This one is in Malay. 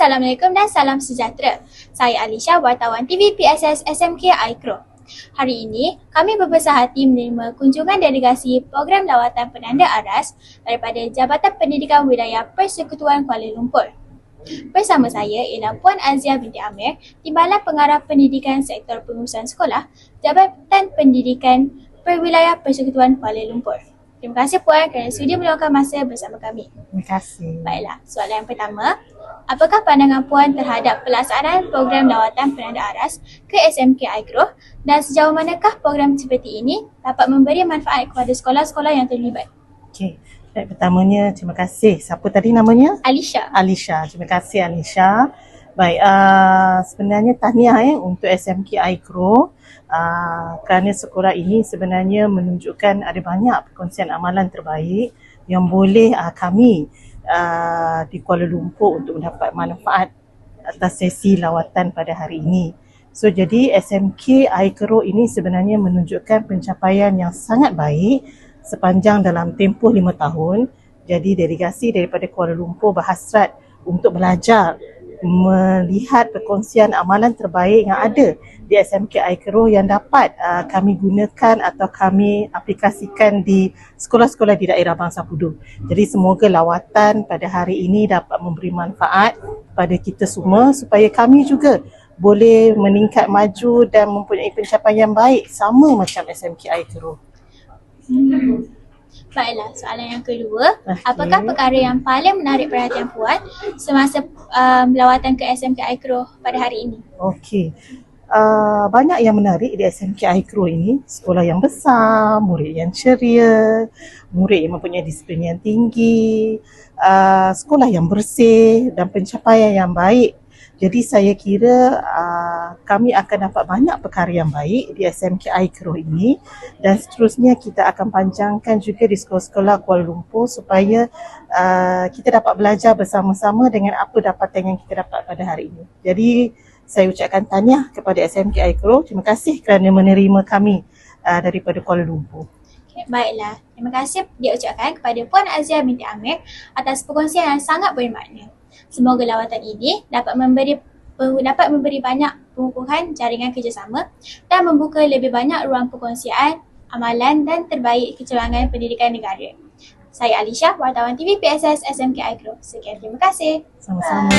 Assalamualaikum dan salam sejahtera. Saya Alisha, wartawan TV PSS SMK Aikro. Hari ini, kami berbesar hati menerima kunjungan delegasi program lawatan penanda aras daripada Jabatan Pendidikan Wilayah Persekutuan Kuala Lumpur. Bersama saya ialah Puan Azia binti Amir, Timbalan Pengarah Pendidikan Sektor Pengurusan Sekolah, Jabatan Pendidikan Perwilayah Persekutuan Kuala Lumpur. Terima kasih Puan kerana sudi meluangkan masa bersama kami. Terima kasih. Baiklah, soalan yang pertama. Apakah pandangan Puan terhadap pelaksanaan program lawatan penanda aras ke SMK Aikro dan sejauh manakah program seperti ini dapat memberi manfaat kepada sekolah-sekolah yang terlibat? Okey. Baik, pertamanya terima kasih. Siapa tadi namanya? Alisha. Alisha. Terima kasih Alisha. Baik, sebenarnya tahniah untuk SMK Aikro kerana sekolah ini sebenarnya menunjukkan ada banyak perkongsian amalan terbaik yang boleh kami di Kuala Lumpur untuk mendapat manfaat atas sesi lawatan pada hari ini. So jadi SMK Aikro ini sebenarnya menunjukkan pencapaian yang sangat baik sepanjang dalam tempoh 5 tahun. Jadi delegasi daripada Kuala Lumpur berhasrat untuk belajar melihat perkongsian amalan terbaik yang ada di SMK Aikro yang dapat kami gunakan atau kami aplikasikan di sekolah-sekolah di daerah Bangsa Pudu. Jadi semoga lawatan pada hari ini dapat memberi manfaat kepada kita semua supaya kami juga boleh meningkat maju dan mempunyai pencapaian baik sama macam SMK Aikro. Baiklah, soalan yang kedua. Apakah perkara yang paling menarik perhatian Puan semasa lawatan ke SMK Aikro pada hari ini? Okey. Banyak yang menarik di SMK Aikro ini. Sekolah yang besar, murid yang ceria, murid yang mempunyai disiplin yang tinggi, sekolah yang bersih dan pencapaian yang baik. Jadi saya kira kami akan dapat banyak perkara yang baik di SMK Aikro ini dan seterusnya kita akan panjangkan juga di sekolah-sekolah Kuala Lumpur supaya kita dapat belajar bersama-sama dengan apa dapatan yang kita dapat pada hari ini. Jadi saya ucapkan tahniah kepada SMK Aikro. Terima kasih kerana menerima kami daripada Kuala Lumpur. Okay, baiklah, terima kasih diucapkan kepada Puan Azia binti Amir atas perkongsian yang sangat bermakna. Semoga lawatan ini dapat memberi banyak pengukuhan jaringan kerjasama dan membuka lebih banyak ruang perkongsian, amalan dan terbaik kecewangan pendidikan negara. Saya Alisha, wartawan TV PSS SMK Aikro. Sekian, terima kasih. Sama-sama.